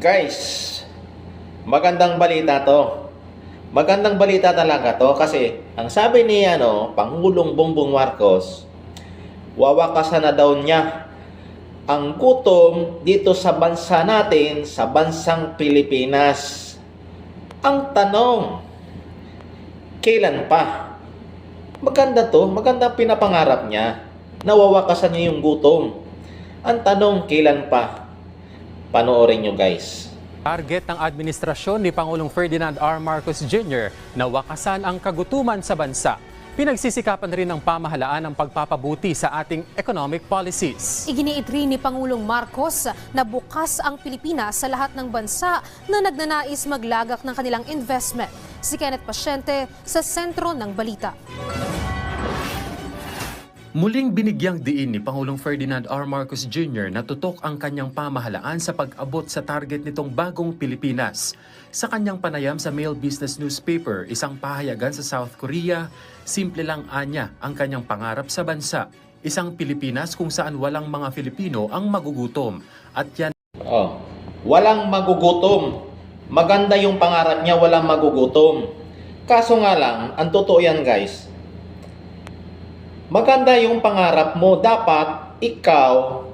Guys, magandang balita to. Magandang balita talaga to kasi ang sabi ni Pangulong Bongbong Marcos, wawakasan na daw niya ang gutom dito sa bansa natin, sa bansang Pilipinas. Ang tanong, kailan pa? Maganda to, magandang pinapangarap niya. Nawawakasan niya yung gutom. Ang tanong, kailan pa? Panoorin nyo guys. Target ng administrasyon ni Pangulong Ferdinand R. Marcos Jr. na wakasan ang kagutuman sa bansa. Pinagsisikapan rin ng pamahalaan ang pagpapabuti sa ating economic policies. Iginiit rin ni Pangulong Marcos na bukas ang Pilipinas sa lahat ng bansa na nagnanais maglagak ng kanilang investment. Si Kenneth Pasyente sa sentro ng balita. Muling binigyang diin ni Pangulong Ferdinand R. Marcos Jr. na tutok ang kanyang pamahalaan sa pag-abot sa target nitong bagong Pilipinas. Sa kanyang panayam sa Mail Business Newspaper, isang pahayagan sa South Korea, simple lang anya ang kanyang pangarap sa bansa. Isang Pilipinas kung saan walang mga Filipino ang magugutom. At yan Walang magugutom. Maganda yung pangarap niya, walang magugutom. Kaso nga lang, ang totoo yan guys, maganda yung pangarap mo, dapat ikaw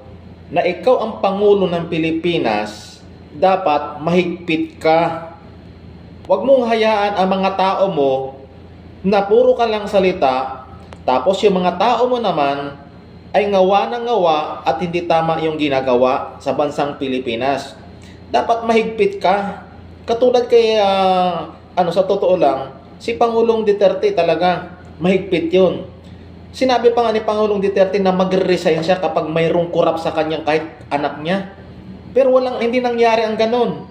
ang Pangulo ng Pilipinas, dapat mahigpit ka. Huwag mong hayaan ang mga tao mo na puro ka lang salita, tapos yung mga tao mo naman ay ngawa ng ngawa at hindi tama yung ginagawa sa bansang Pilipinas. Dapat mahigpit ka. Katulad kay, sa totoo lang, si Pangulong Duterte talaga, mahigpit yun. Sinabi pa nga ni Pangulong Duterte na magre-resign siya kapag mayroong kurap sa kanyang kahit anak niya. Pero hindi nangyari ang ganun.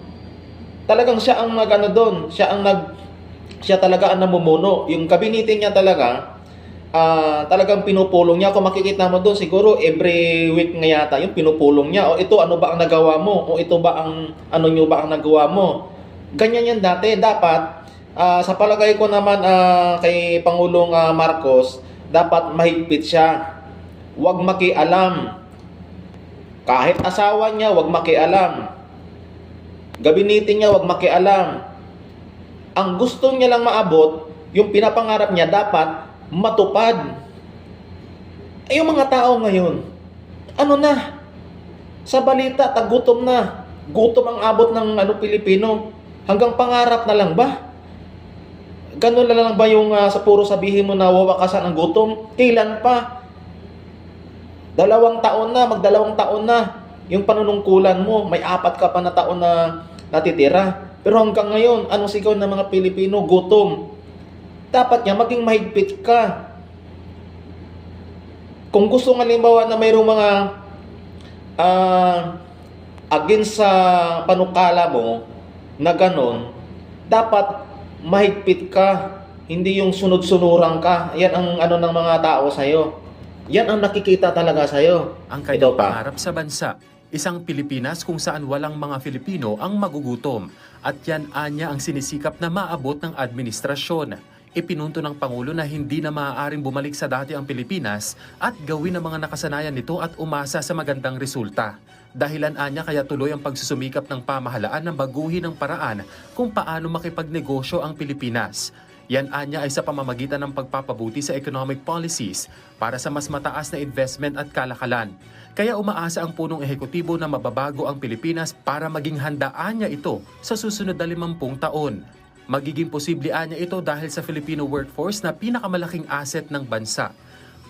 Talagang siya ang doon, siya talaga ang namumuno. Yung kabinete niya talagang pinupulong niya. Kung makikita mo doon, siguro every week nga yata yung pinupulong niya. O ito, ano ba ang nagawa mo? O ito ba ang, nyo ba ang nagawa mo? Ganyan yan dati. Dapat, sa palagay ko naman kay Pangulong Marcos, dapat mahigpit siya. Huwag makialam. Kahit asawa niya, huwag makialam. Gabinete niya, huwag makialam. Ang gusto niya lang maabot, yung pinapangarap niya, dapat matupad. Yung mga tao ngayon, sa balita, tagutom na. Gutom ang abot ng Pilipino. Hanggang pangarap na lang ba? Ganun na lang ba yung sa puro sabihin mo na wawakasan ang gutom? Kailan pa? 2 taon na, mag-2 taon na yung panunungkulan mo. May 4 ka pa na taon na natitira. Pero hanggang ngayon, anong sigaw ng mga Pilipino? Gutom. Dapat niya maging mahigpit ka. Kung gusto ng halimbawa na mayroong mga against sa panukala mo na ganun, dapat mahigpit ka, hindi yung sunod-sunuran ka. Yan ang ng mga tao sa'yo. Yan ang nakikita talaga sa'yo. ang kanyang pangarap sa bansa. Isang Pilipinas kung saan walang mga Filipino ang magugutom. At yan anya ang sinisikap na maabot ng administrasyon. Ipinunto ng Pangulo na hindi na maaaring bumalik sa dati ang Pilipinas at gawin ang mga nakasanayan nito at umasa sa magandang resulta. Dahilan anya kaya tuloy ang pagsusumikap ng pamahalaan na baguhin ang paraan kung paano makipagnegosyo ang Pilipinas. Yan anya ay sa pamamagitan ng pagpapabuti sa economic policies para sa mas mataas na investment at kalakalan. Kaya umaasa ang punong ehekutibo na mababago ang Pilipinas para maging handaan niya ito sa susunod na 50 taon. Magiging posible anya ito dahil sa Filipino workforce na pinakamalaking asset ng bansa.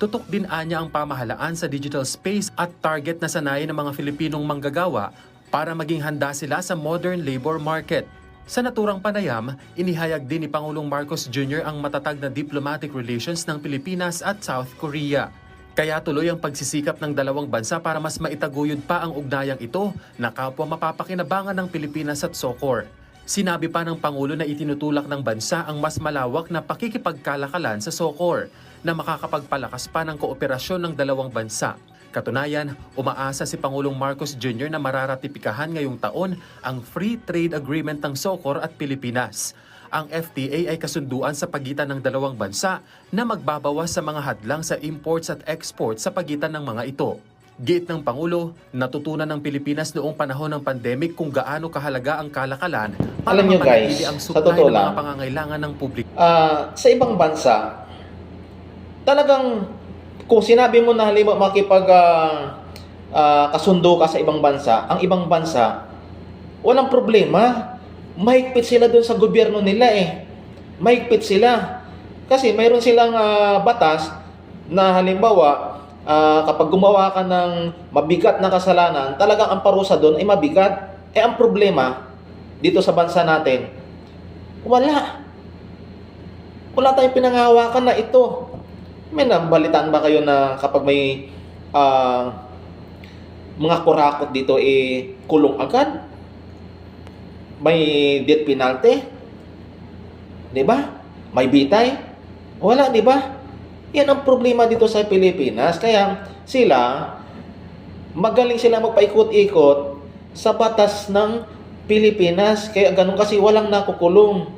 Tutok din anya ang pamahalaan sa digital space at target na sanayin ng mga Filipinong manggagawa para maging handa sila sa modern labor market. Sa naturang panayam, inihayag din ni Pangulong Marcos Jr. ang matatag na diplomatic relations ng Pilipinas at South Korea. Kaya tuloy ang pagsisikap ng dalawang bansa para mas maitaguyod pa ang ugnayang ito na kapwa mapapakinabangan ng Pilipinas at SOCOR. Sinabi pa ng Pangulo na itinutulak ng bansa ang mas malawak na pakikipagkalakalan sa SOCOR na makakapagpalakas pa ng kooperasyon ng dalawang bansa. Katunayan, umaasa si Pangulong Marcos Jr. na mararatipikahan ngayong taon ang Free Trade Agreement ng SOCOR at Pilipinas. Ang FTA ay kasunduan sa pagitan ng dalawang bansa na magbabawas sa mga hadlang sa imports at exports sa pagitan ng mga ito. Giit ng Pangulo, natutunan ng Pilipinas noong panahon ng pandemic kung gaano kahalaga ang kalakalan para Alam nyo, mapanatili guys, ang sa supply totoo ng mga lang, pangangailangan ng publiko. Sa ibang bansa, talagang kung sinabi mo na halimbawa makipag kasundo ka sa ibang bansa, ang ibang bansa, walang problema. Mahigpit sila doon sa gobyerno nila eh. Mahigpit sila. Kasi mayroon silang batas na halimbawa, kapag gumawa ka ng mabigat na kasalanan, talagang ang parusa doon ay mabigat. Eh ang problema, dito sa bansa natin, wala. Wala tayong pinangahawakan na ito. May nabalitaan ba kayo na kapag may mga kurakot dito, kulong agad? May death penalty? Diba? May bitay? Wala, diba? Yan ang problema dito sa Pilipinas. Kaya sila, magaling sila magpaikot-ikot sa batas ng Pilipinas. Kaya ganun kasi walang nakukulong.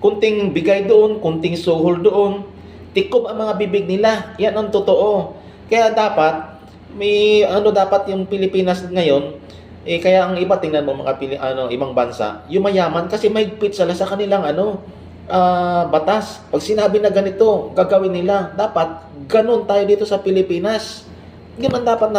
Kunting bigay doon, kunting suhol doon. Tikob ang mga bibig nila. Yan ang totoo. Kaya dapat, may dapat yung Pilipinas ngayon, kaya ang iba, tingnan mo mga ibang bansa, yumayaman kasi mahigpit sila sa kanilang batas. Pag sinabi na ganito, gagawin nila. Dapat ganun tayo dito sa Pilipinas. Ganun dapat na